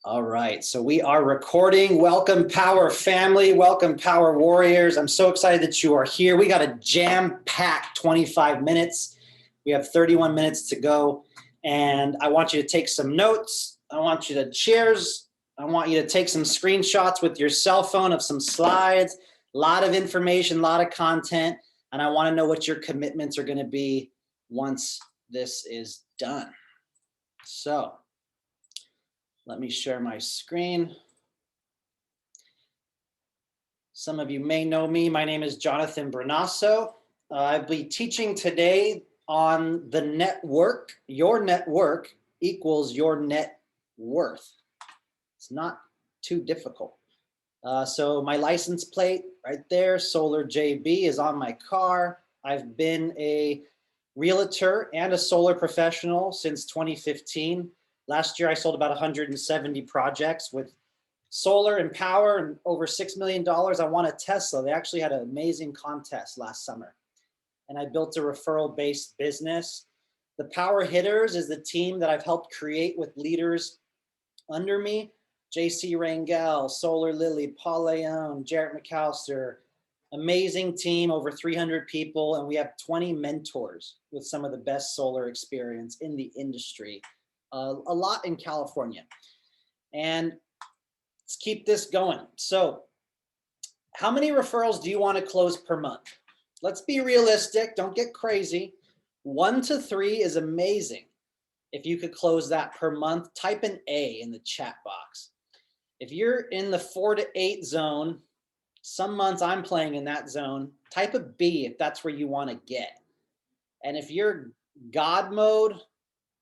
All right, so we are recording. Welcome, Powur family. Welcome, Powur warriors. I'm so excited that you are here. We got a jam-packed 25 minutes. We have 31 minutes to go, and I want you to take some notes. I want you to cheers. I want you to take some screenshots with your cell phone of some slides. A lot of information, a lot of content, and I want to know what your commitments are going to be once this is done. So let me share my screen. Some of you may know me. My name is jmbrunasso. I'll be teaching today on the network. Your network equals your net worth. It's not too difficult. So my license plate right there, Solar JB, is on my car. I've been a realtor and a solar professional since 2015. Last year, I sold about 170 projects with solar and power and over $6 million. I won a Tesla. They actually had an amazing contest last summer. And I built a referral-based business. The Power Hitters is the team that I've helped create with leaders under me. JC Rangel, Solar Lily, Paul Leone, Jarrett McAllister. Amazing team, over 300 people. And we have 20 mentors with some of the best solar experience in the industry. A lot in California, and let's keep this going. So how many referrals do you want to close per month? Let's be realistic. Don't get crazy. 1 to 3 is amazing. If you could close that per month, type an A in the chat box. If you're in the 4 to 8 zone, some months I'm playing in that zone, type a B if that's where you want to get. And if you're God mode,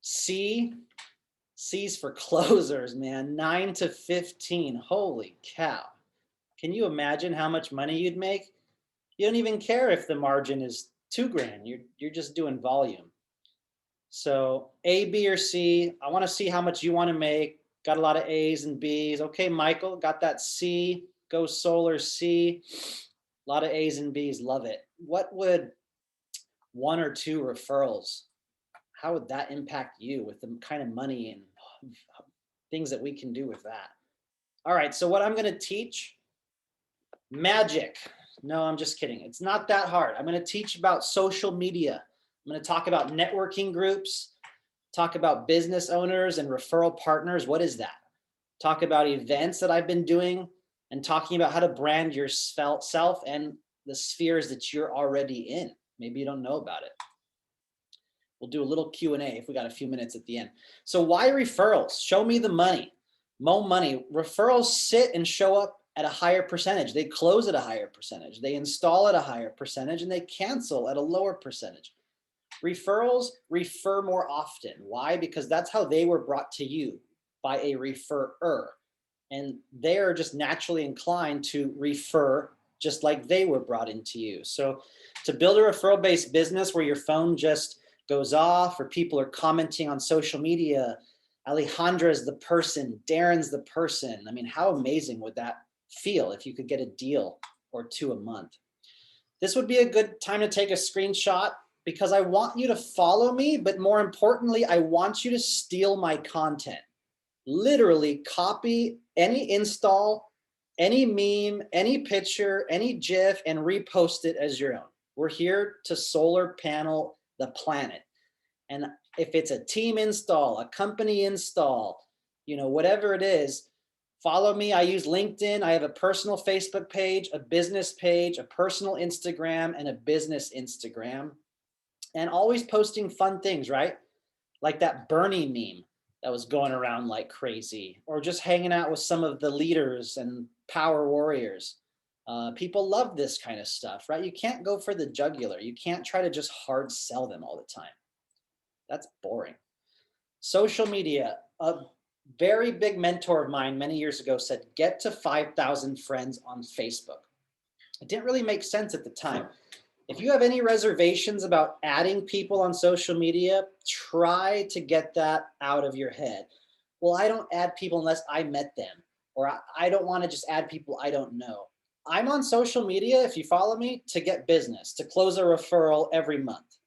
C's for closers, man. 9 to 15. Holy cow. Can you imagine how much money you'd make? You don't even care if the margin is $2,000. You're just doing volume. So A, B, or C. I want to see how much you want to make. Got a lot of A's and B's. Okay, Michael, got that C. Go solar C. A lot of A's and B's. Love it. What would 1 or 2 referrals, how would that impact you with the kind of money and things that we can do with that? All right, so what I'm going to teach, magic. No, I'm just kidding. It's not that hard. I'm going to teach about social media. I'm going to talk about networking groups, talk about business owners and referral partners. What is that? Talk about events that I've been doing and talking about how to brand yourself and the spheres that you're already in. Maybe you don't know about it. We'll do a little Q&A if we got a few minutes at the end. So why referrals? Show me the money. Mo money. Referrals sit and show up at a higher percentage. They close at a higher percentage. They install at a higher percentage, and they cancel at a lower percentage. Referrals refer more often. Why? Because that's how they were brought to you, by a referrer. And they are just naturally inclined to refer just like they were brought into you. So to build a referral-based business where your phone just goes off or people are commenting on social media, Alejandra's the person, Darren's the person. I mean, how amazing would that feel if you could get a deal or 2 a month? This would be a good time to take a screenshot because I want you to follow me, but more importantly, I want you to steal my content. Literally copy any install, any meme, any picture, any GIF, and repost it as your own. We're here to solar panel the planet. And if it's a team install, a company install, whatever it is, follow me. I use LinkedIn. I have a personal Facebook page, a business page, a personal Instagram, and a business Instagram. And always posting fun things, right? Like that Bernie meme that was going around like crazy, or just hanging out with some of the leaders and power warriors. People love this kind of stuff, right? You can't go for the jugular. You can't try to just hard sell them all the time. That's boring. Social media, a very big mentor of mine many years ago said, get to 5,000 friends on Facebook. It didn't really make sense at the time. If you have any reservations about adding people on social media, try to get that out of your head. Well, I don't add people unless I met them, or I don't want to just add people I don't know. I'm on social media, if you follow me, to get business, to close a referral every month.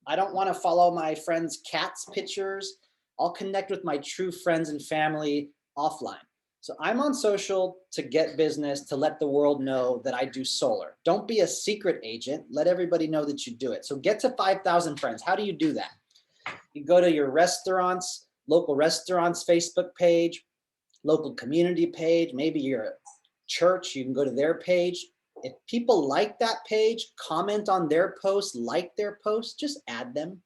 I don't want to follow my friends' cats' pictures. I'll connect with my true friends and family offline. So I'm on social to get business, to let the world know that I do solar. Don't be a secret agent. Let everybody know that you do it. So get to 5,000 friends. How do you do that? You go to your restaurants, local restaurants Facebook page, local community page, maybe your church, you can go to their page. If people like that page, comment on their post, like their post, just add them.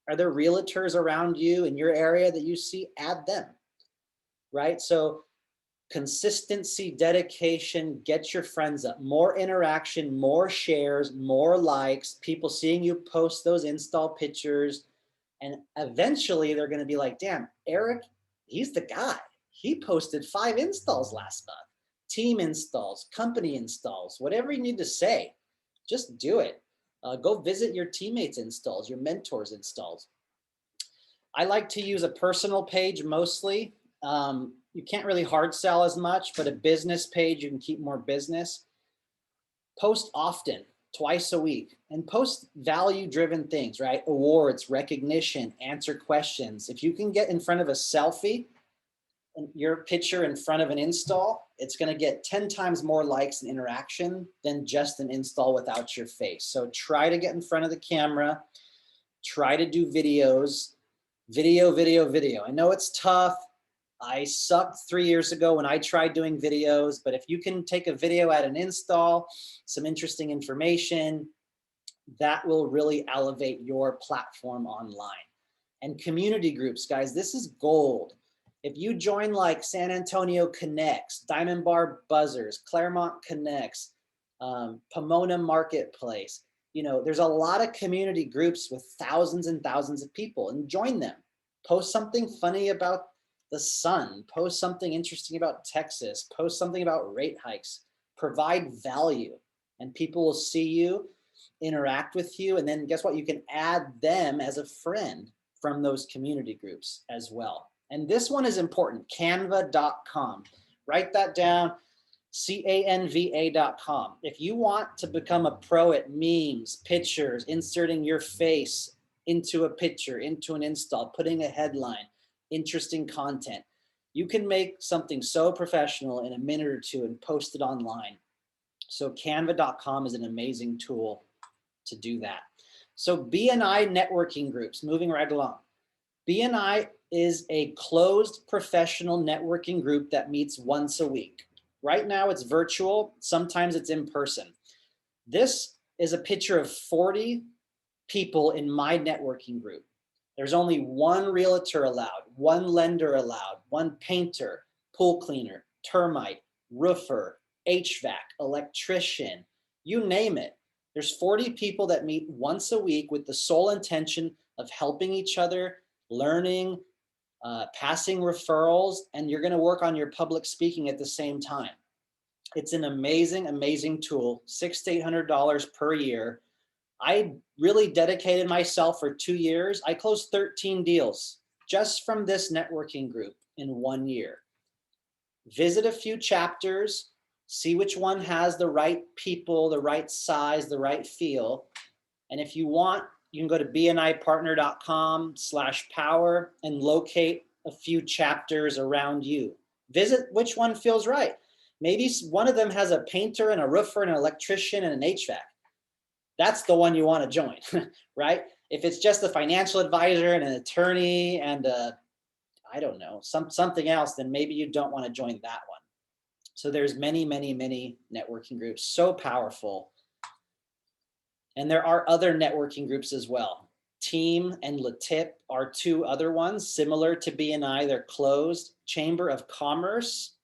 Are there realtors around you in your area that you see? Add them, right? So consistency, dedication, get your friends up, more interaction, more shares, more likes, people seeing you post those install pictures. And eventually they're going to be like, damn, Eric, he's the guy. He posted 5 installs last month. Team installs, company installs, whatever you need to say, just do it. Go visit your teammates' installs, your mentors' installs. I like to use a personal page mostly. You can't really hard sell as much, but a business page, you can keep more business. Post often, twice a week, and post value-driven things, right? Awards, recognition, answer questions. If you can get in front of a selfie, and your picture in front of an install, it's going to get 10 times more likes and interaction than just an install without your face. So try to get in front of the camera, try to do videos, video. I know it's tough. I sucked 3 years ago when I tried doing videos, but if you can take a video at an install, some interesting information, that will really elevate your platform online. And community groups, guys, this is gold. If you join like San Antonio Connects, Diamond Bar Buzzers, Claremont Connects, Pomona Marketplace, there's a lot of community groups with thousands and thousands of people, and join them. Post something funny about the sun, post something interesting about Texas, post something about rate hikes, provide value, and people will see you, interact with you, and then guess what? You can add them as a friend from those community groups as well. And this one is important, canva.com. Write that down, canva.com. If you want to become a pro at memes, pictures, inserting your face into a picture, into an install, putting a headline, interesting content, you can make something so professional in a minute or two and post it online. So canva.com is an amazing tool to do that. So BNI networking groups, moving right along. BNI is a closed professional networking group that meets once a week. Right now it's virtual, sometimes it's in person. This is a picture of 40 people in my networking group. There's only one realtor allowed, one lender allowed, one painter, pool cleaner, termite, roofer, HVAC, electrician, you name it. There's 40 people that meet once a week with the sole intention of helping each other, learning, passing referrals, and you're going to work on your public speaking at the same time. It's an amazing, amazing tool, $600 to $800 per year. I really dedicated myself for 2 years. I closed 13 deals just from this networking group in 1 year. Visit a few chapters, see which one has the right people, the right size, the right feel. And if you want, you can go to bnipartner.com/Powur and locate a few chapters around you. Visit which one feels right. Maybe one of them has a painter and a roofer and an electrician and an HVAC. That's the one you want to join, right? If it's just a financial advisor and an attorney and I don't know, something else, then maybe you don't want to join that one. So there's many networking groups, so powerful. And there are other networking groups as well. Team and LaTip are 2 other ones similar to BNI. They're closed. Chamber of Commerce.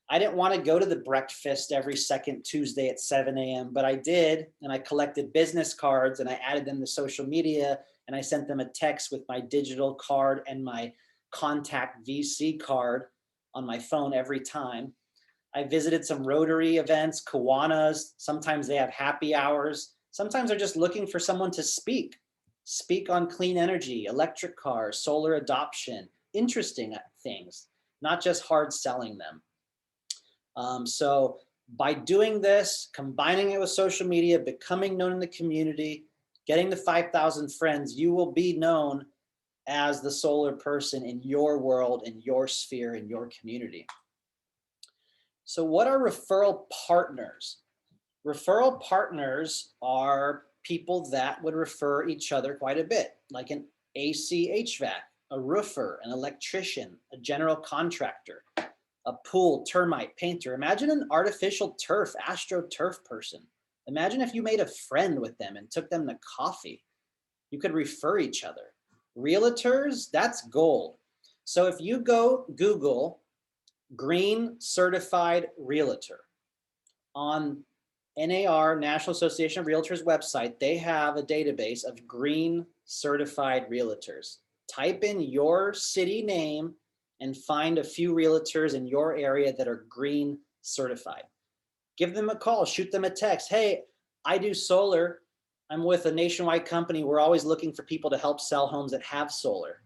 I didn't want to go to the breakfast every second Tuesday at 7 a.m., but I did. And I collected business cards and I added them to social media and I sent them a text with my digital card and my contact VC card on my phone every time. I visited some Rotary events, Kiwanis. Sometimes they have happy hours. Sometimes they're just looking for someone to speak on clean energy, electric cars, solar adoption, interesting things, not just hard selling them. So by doing this, combining it with social media, becoming known in the community, getting to 5,000 friends, you will be known as the solar person in your world, in your sphere, in your community. So, what are referral partners? Referral partners are people that would refer each other quite a bit, like an AC HVAC, a roofer, an electrician, a general contractor, a pool, termite, painter. Imagine an artificial turf, astroturf person. Imagine if you made a friend with them and took them to coffee. You could refer each other. Realtors, that's gold. So if you go Google green certified realtor on NAR, National Association of Realtors website, they have a database of green certified realtors. Type in your city name and find a few realtors in your area that are green certified. Give them a call, shoot them a text. Hey, I do solar. I'm with a nationwide company. We're always looking for people to help sell homes that have solar.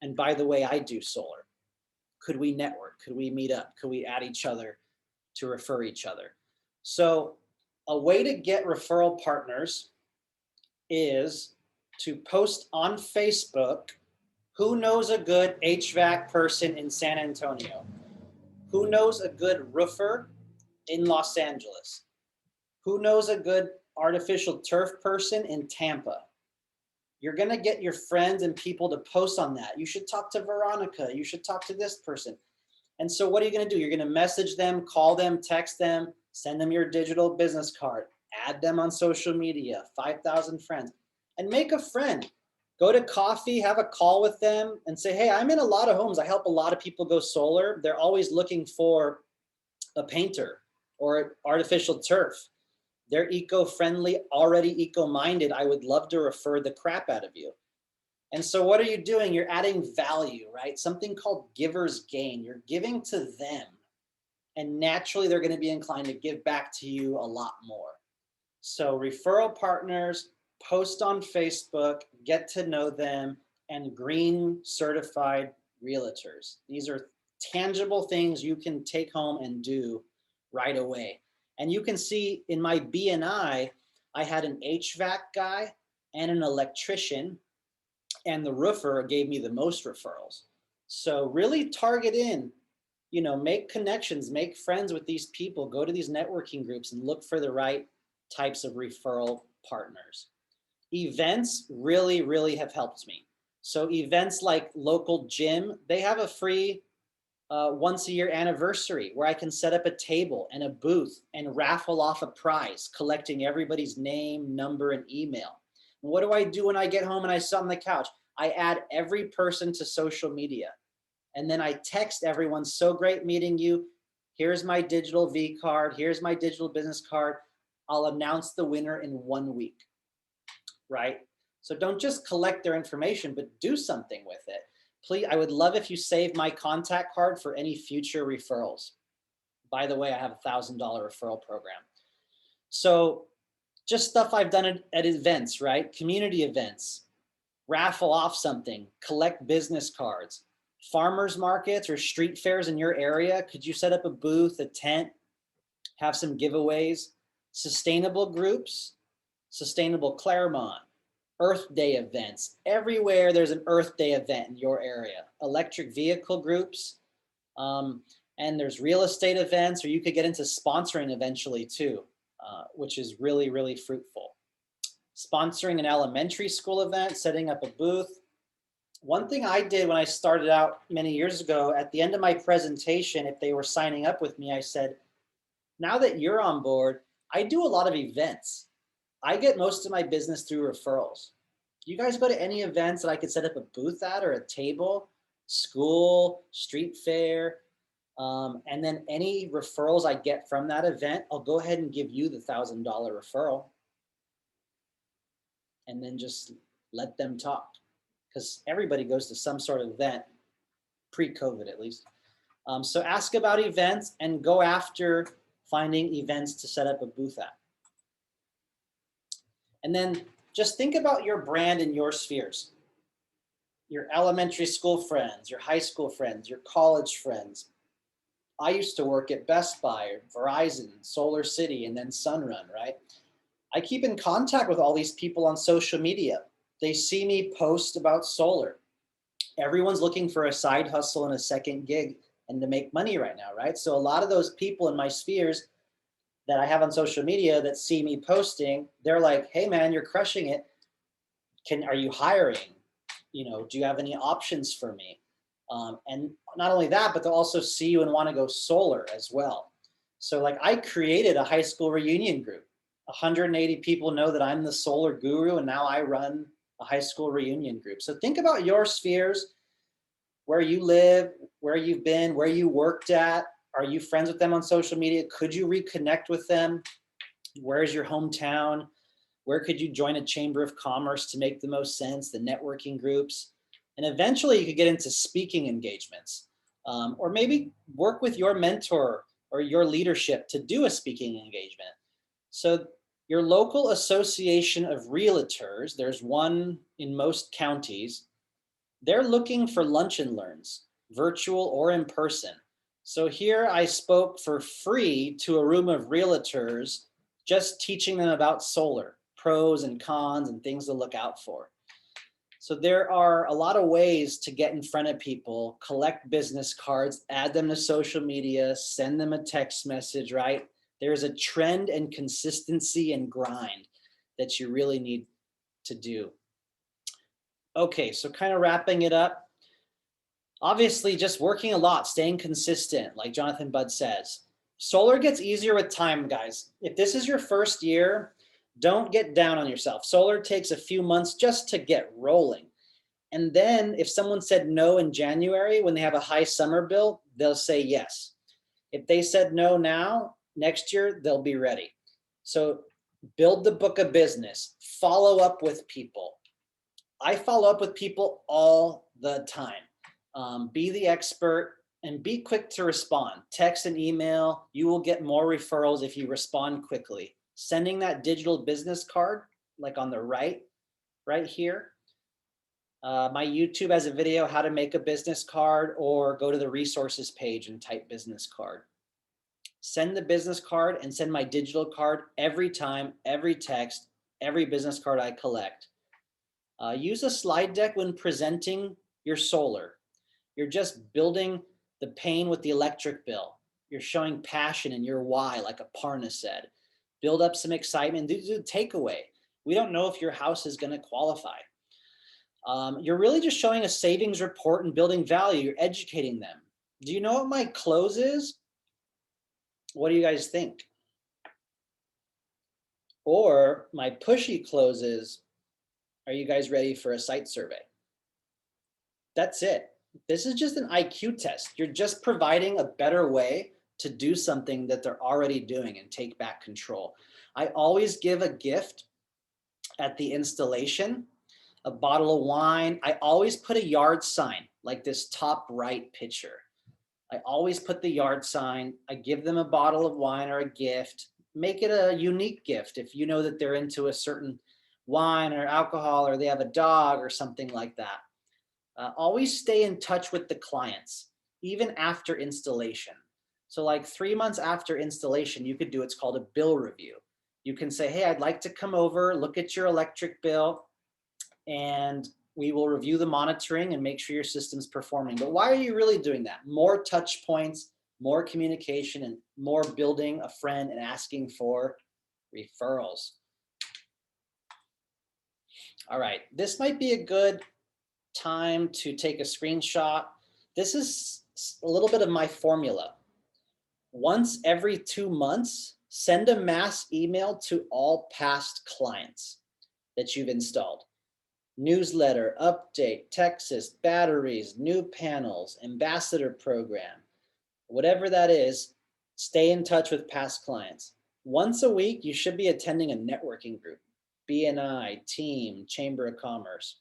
And by the way, I do solar. Could we network? Could we meet up? Could we add each other to refer each other? So a way to get referral partners is to post on Facebook, who knows a good HVAC person in San Antonio? Who knows a good roofer in Los Angeles? Who knows a good artificial turf person in Tampa? You're going to get your friends and people to post on that. You should talk to Veronica. You should talk to this person. And so what are you going to do? You're going to message them, call them, text them, send them your digital business card, add them on social media, 5,000 friends, and make a friend. Go to coffee, have a call with them and say, hey, I'm in a lot of homes. I help a lot of people go solar. They're always looking for a painter or artificial turf. They're eco-friendly, already eco-minded. I would love to refer the crap out of you. And so what are you doing? You're adding value, right? Something called giver's gain. You're giving to them. And naturally, they're going to be inclined to give back to you a lot more. So referral partners, post on Facebook, get to know them, and green certified realtors. These are tangible things you can take home and do right away. And you can see in my BNI, I had an HVAC guy and an electrician, and the roofer gave me the most referrals. So really target in, make connections, make friends with these people, go to these networking groups and look for the right types of referral partners. Events really, really have helped me. So events like local gym, they have a free once a year anniversary where I can set up a table and a booth and raffle off a prize, collecting everybody's name, number, and email. And what do I do when I get home and I sit on the couch? I add every person to social media. And then I text everyone, so great meeting you. Here's my digital V card. Here's my digital business card. I'll announce the winner in 1 week, right? So don't just collect their information, but do something with it. Please, I would love if you save my contact card for any future referrals. By the way, I have a $1,000 referral program. So just stuff I've done at events, right? Community events, raffle off something, collect business cards, farmers markets or street fairs in your area. Could you set up a booth, a tent, have some giveaways? Sustainable groups, Sustainable Claremont, Earth Day events. Everywhere there's an Earth Day event in your area. Electric vehicle groups, and there's real estate events, or you could get into sponsoring eventually too, which is really, really fruitful. Sponsoring an elementary school event, setting up a booth. One thing I did when I started out many years ago, at the end of my presentation, if they were signing up with me, I said, now that you're on board, I do a lot of events. I get most of my business through referrals. You guys go to any events that I could set up a booth at or a table, school, street fair, and then any referrals I get from that event, I'll go ahead and give you the $1,000 referral. And then just let them talk. Because everybody goes to some sort of event, pre-COVID at least. So ask about events and go after finding events to set up a booth at. And then just think about your brand in your spheres. Your elementary school friends, your high school friends, your college friends. I used to work at Best Buy, Verizon, Solar City, and then Sunrun, right? I keep in contact with all these people on social media. They see me post about solar. Everyone's looking for a side hustle and a second gig and to make money right now, right? So a lot of those people in my spheres that I have on social media that see me posting, they're like, hey man, you're crushing it. Are you hiring? Do you have any options for me? And not only that, but they'll also see you and want to go solar as well. So like I created a high school reunion group. 180 people know that I'm the solar guru, and now I run a high school reunion group. So think about your spheres, where you live, where you've been, where you worked at. Are you friends with them on social media? Could you reconnect with them? Where's your hometown? Where could you join a chamber of commerce to make the most sense? The networking groups. And eventually you could get into speaking engagements, or maybe work with your mentor or your leadership to do a speaking engagement. So your local association of realtors, there's one in most counties, they're looking for lunch and learns, virtual or in person. So here I spoke for free to a room of realtors, just teaching them about solar, pros and cons and things to look out for. So there are a lot of ways to get in front of people, collect business cards, add them to social media, send them a text message, right? There's a trend and consistency and grind that you really need to do. Okay, so kind of wrapping it up. Obviously, just working a lot, staying consistent, like Jonathan Budd says. Solar gets easier with time, guys. If this is your first year, don't get down on yourself. Solar takes a few months just to get rolling. And then if someone said no in January when they have a high summer bill, they'll say yes. If they said no now, next year, they'll be ready. So build the book of business, follow up with people. I follow up with people all the time. Be the expert and be quick to respond. Text and email, you will get more referrals if you respond quickly. Sending that digital business card, like on the right here. My YouTube has a video, how to make a business card, or go to the resources page and type business card. Send the business card and send my digital card every time, every text, every business card I collect. Use a slide deck when presenting your solar. You're just building the pain with the electric bill. You're showing passion in your why, like Aparna said. Build up some excitement. Do the takeaway. We don't know if your house is going to qualify. You're really just showing a savings report and building value. You're educating them. Do you know what my close is? What do you guys think? Or my pushy close is, are you guys ready for a site survey? That's it. This is just an IQ test. You're just providing a better way to do something that they're already doing and take back control. I always give a gift at the installation, a bottle of wine. I always put a yard sign, like this top right picture. I always put the yard sign. I give them a bottle of wine or a gift. Make it a unique gift if you know that they're into a certain wine or alcohol, or they have a dog or something like that. Always stay in touch with the clients, even after installation. So like 3 months after installation, you could do, it's called a bill review. You can say, hey, I'd like to come over, look at your electric bill, and we will review the monitoring and make sure your system's performing. But why are you really doing that? More touch points, more communication, and more building a friend and asking for referrals. All right, this might be a good time to take a screenshot. This is a little bit of my formula. Once every 2 months, send a mass email to all past clients that you've installed. Newsletter, update, Texas, batteries, new panels, ambassador program, whatever that is, stay in touch with past clients. Once a week, you should be attending a networking group, BNI, team, Chamber of Commerce.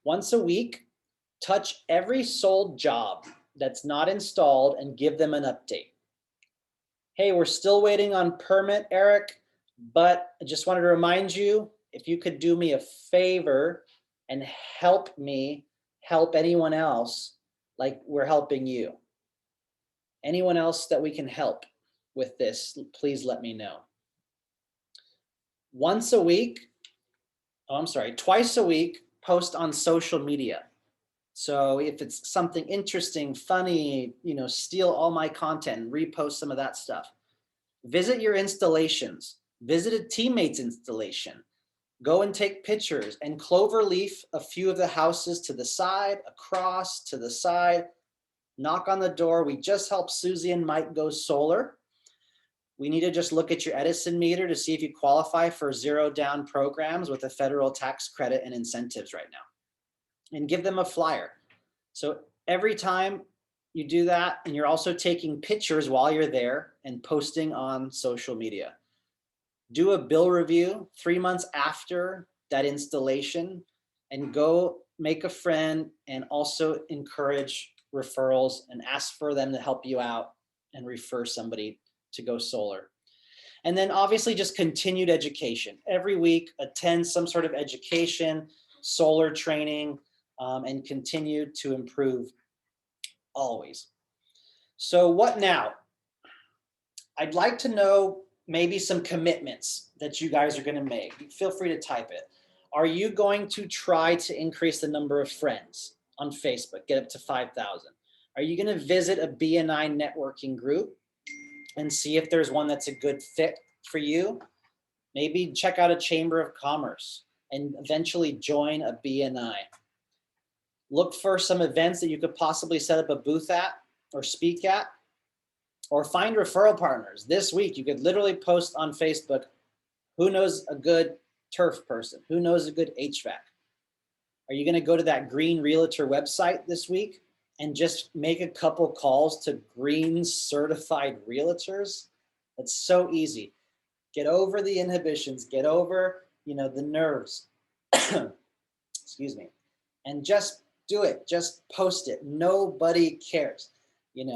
Once a week, touch every sold job that's not installed and give them an update. Hey, we're still waiting on permit, Eric, but I just wanted to remind you, if you could do me a favor and help me help anyone else like we're helping you. Anyone else that we can help with this, please let me know. Twice a week, post on social media. So if it's something interesting, funny, steal all my content and repost some of that stuff. Visit your installations, visit a teammate's installation, go and take pictures and clover leaf a few of the houses to the side, across, to the side, knock on the door. We just helped Susie and Mike go solar. We need to just look at your Edison meter to see if you qualify for zero down programs with a federal tax credit and incentives right now, and give them a flyer. So every time you do that, and you're also taking pictures while you're there and posting on social media. Do a bill review 3 months after that installation, and go make a friend, and also encourage referrals and ask for them to help you out and refer somebody to go solar. And then obviously just continued education. Every week, attend some sort of education, solar training, and continue to improve always. So what now? I'd like to know maybe some commitments that you guys are going to make. Feel free to type it. Are you going to try to increase the number of friends on Facebook, get up to 5,000? Are you going to visit a BNI networking group and see if there's one that's a good fit for you? Maybe check out a chamber of commerce and eventually join a BNI. Look for some events that you could possibly set up a booth at or speak at, or find referral partners. This week, you could literally post on Facebook, who knows a good turf person? Who knows a good HVAC? Are you gonna go to that green realtor website this week and just make a couple calls to green certified realtors? It's so easy. Get over the inhibitions, get over, the nerves, excuse me, and just do it, just post it. Nobody cares.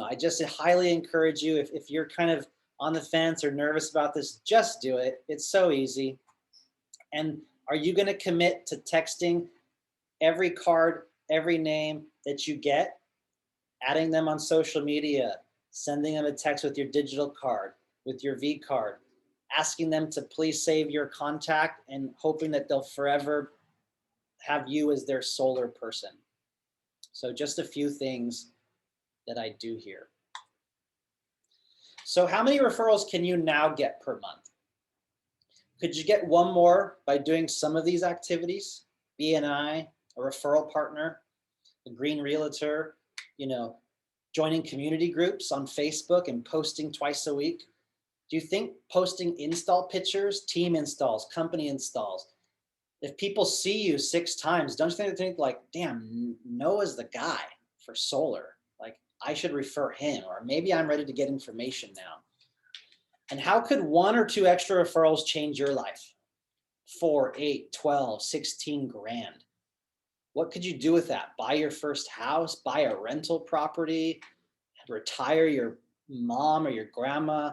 I just highly encourage you, if you're kind of on the fence or nervous about this, just do it. It's so easy. And are you going to commit to texting every card, every name that you get, adding them on social media, sending them a text with your digital card, with your V card, asking them to please save your contact, and hoping that they'll forever have you as their solar person? So just a few things that I do here. So how many referrals can you now get per month? Could you get one more by doing some of these activities? BNI, a referral partner, a green realtor, joining community groups on Facebook and posting twice a week. Do you think posting install pictures, team installs, company installs, if people see you 6 times, don't you think like, damn, Noah's the guy for solar? Like, I should refer him, or maybe I'm ready to get information now. And how could 1 or 2 extra referrals change your life? 4, 8, 12, 16 grand. What could you do with that? Buy your first house, buy a rental property, retire your mom or your grandma?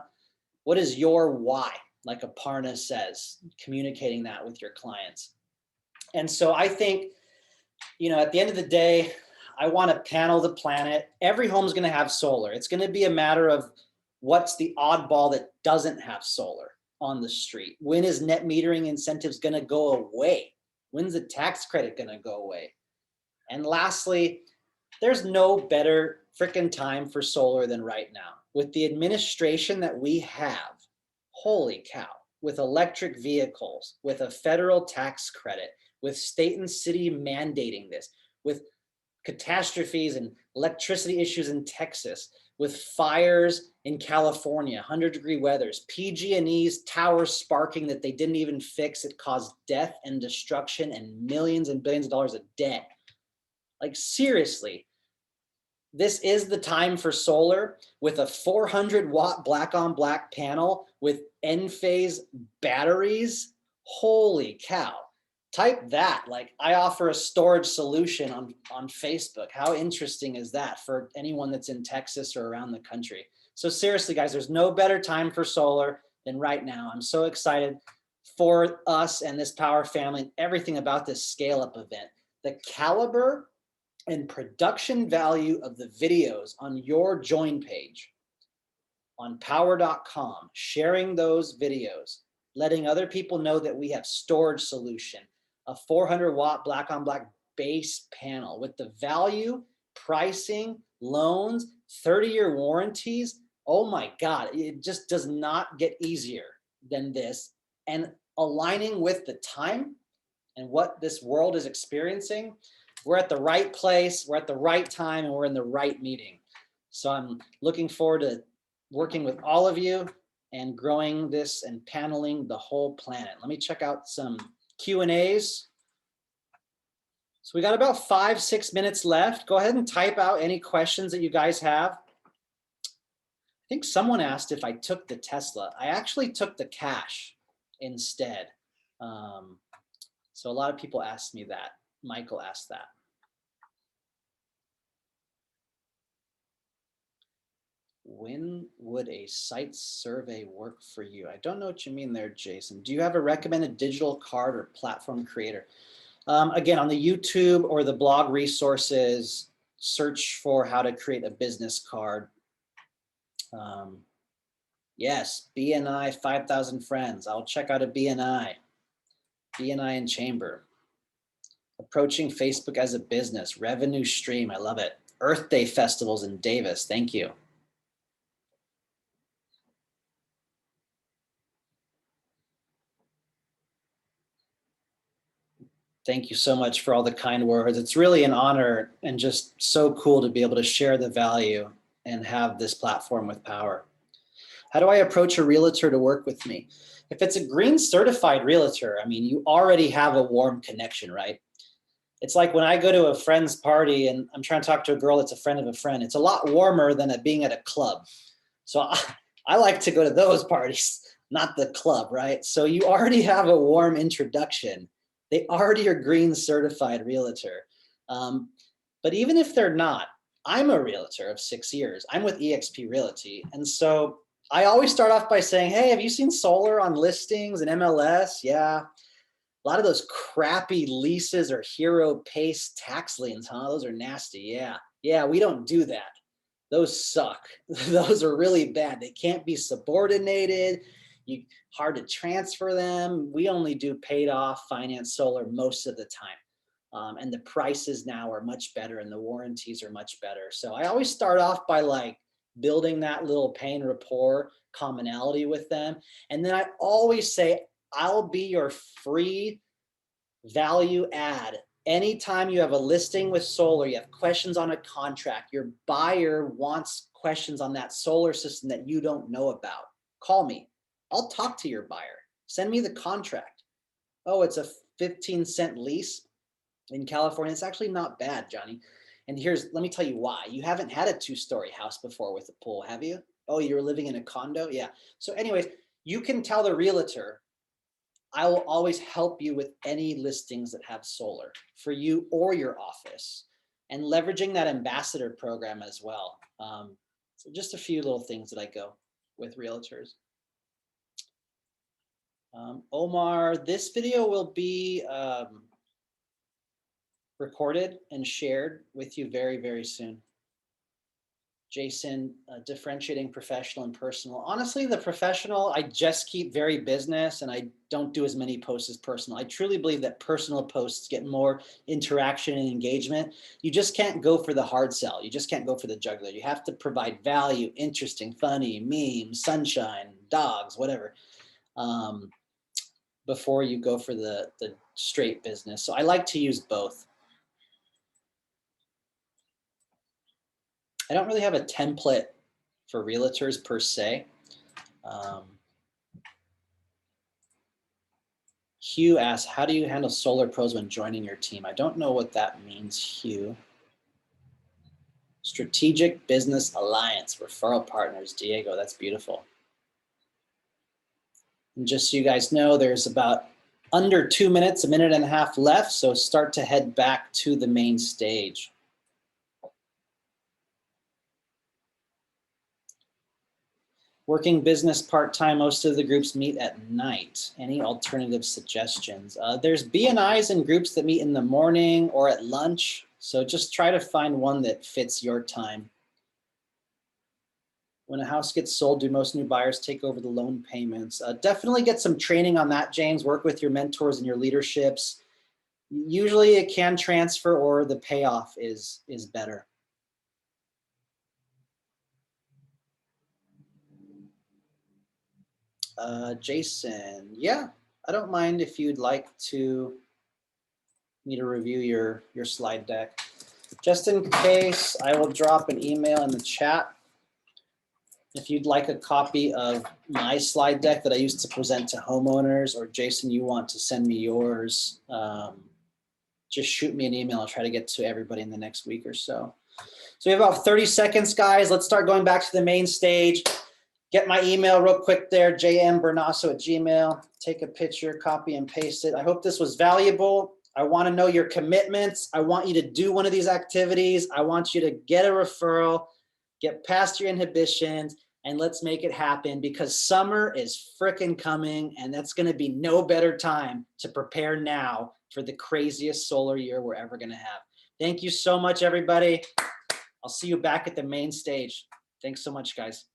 What is your why? Like Aparna says, communicating that with your clients. And so I think, at the end of the day, I want to panel the planet. Every home is going to have solar. It's going to be a matter of what's the oddball that doesn't have solar on the street. When is net metering incentives going to go away? When's the tax credit going to go away? And lastly, there's no better freaking time for solar than right now. With the administration that we have, holy cow, with electric vehicles, with a federal tax credit, with state and city mandating this, with catastrophes and electricity issues in Texas, with fires in California, 100-degree weathers, PG&E's tower sparking that they didn't even fix. It caused death and destruction and millions and billions of dollars of debt. Like, seriously, this is the time for solar with a 400-watt black-on-black panel with N-phase batteries. Holy cow. Type that. Like, I offer a storage solution on Facebook. How interesting is that for anyone that's in Texas or around the country? So seriously, guys, there's no better time for solar than right now. I'm so excited for us and this Powur family and everything about this scale-up event. The caliber and production value of the videos on your join page on powur.com, sharing those videos, letting other people know that we have storage solution, a 400-watt black-on-black base panel with the value, pricing, loans, 30-year warranties. Oh my God, it just does not get easier than this. And aligning with the time and what this world is experiencing, we're at the right place, we're at the right time, and we're in the right meeting. So I'm looking forward to working with all of you and growing this and paneling the whole planet. Let me check out some Q&As. So we got about 5-6 minutes left. Go ahead and type out any questions that you guys have. I think someone asked if I took the Tesla. I actually took the cash instead. So a lot of people asked me that. Michael asked that. When would a site survey work for you? I don't know what you mean there, Jason. Do you have a recommended digital card or platform creator? Again, on the YouTube or the blog resources, search for how to create a business card. Yes, BNI 5,000 friends. I'll check out a BNI in Chamber. Approaching Facebook as a business, revenue stream. I love it. Earth Day festivals in Davis. Thank you. Thank you so much for all the kind words. It's really an honor and just so cool to be able to share the value and have this platform with Powur. How do I approach a realtor to work with me? If it's a green certified realtor, I mean, you already have a warm connection, right? It's like when I go to a friend's party and I'm trying to talk to a girl that's a friend of a friend, it's a lot warmer than being at a club. So I like to go to those parties, not the club, right? So you already have a warm introduction. They already are green certified realtor. But even if they're not, I'm a realtor of 6 years. I'm with eXp Realty. And so I always start off by saying, hey, have you seen solar on listings and MLS? Yeah. A lot of those crappy leases or hero pace tax liens, huh? Those are nasty. Yeah. Yeah, we don't do that. Those suck. Those are really bad. They can't be subordinated. Hard to transfer them. We only do paid off finance solar most of the time. And the prices now are much better and the warranties are much better. So I always start off by like building that little pain rapport commonality with them. And then I always say, I'll be your free value add. Anytime you have a listing with solar, you have questions on a contract, your buyer wants questions on that solar system that you don't know about, call me. I'll talk to your buyer. Send me the contract. Oh, it's a 15-cent lease in California. It's actually not bad, Johnny. And let me tell you why. You haven't had a 2-story house before with a pool, have you? Oh, you were living in a condo? Yeah. So anyways, you can tell the realtor, I will always help you with any listings that have solar for you or your office, and leveraging that ambassador program as well. So just a few little things that I go with realtors. Omar, this video will be recorded and shared with you very, very soon. Jason, differentiating professional and personal. Honestly, the professional, I just keep very business and I don't do as many posts as personal. I truly believe that personal posts get more interaction and engagement. You just can't go for the hard sell. You just can't go for the jugular. You have to provide value, interesting, funny, memes, sunshine, dogs, whatever, before you go for the straight business. So I like to use both. I don't really have a template for realtors per se. Hugh asks, how do you handle solar pros when joining your team? I don't know what that means, Hugh. Strategic Business Alliance, Referral Partners, Diego, that's beautiful. And just so you guys know, there's about under 2 minutes, 1.5 minutes left, so start to head back to the main stage. Working business part-time, most of the groups meet at night. Any alternative suggestions? There's BNIs and groups that meet in the morning or at lunch. So just try to find one that fits your time. When a house gets sold, do most new buyers take over the loan payments? Definitely get some training on that, James. Work with your mentors and your leaderships. Usually it can transfer or the payoff is better. Jason, yeah, I don't mind if you'd like me to review your slide deck. Just in case, I will drop an email in the chat. If you'd like a copy of my slide deck that I used to present to homeowners, or Jason, you want to send me yours, just shoot me an email. I'll try to get to everybody in the next week or so. So we have about 30 seconds, guys. Let's start going back to the main stage. Get my email real quick there, jmbrunasso@gmail. Take a picture, copy and paste it. I hope this was valuable. I want to know your commitments. I want you to do one of these activities. I want you to get a referral, get past your inhibitions, and let's make it happen, because summer is frickin' coming, and that's going to be no better time to prepare now for the craziest solar year we're ever going to have. Thank you so much, everybody. I'll see you back at the main stage. Thanks so much, guys.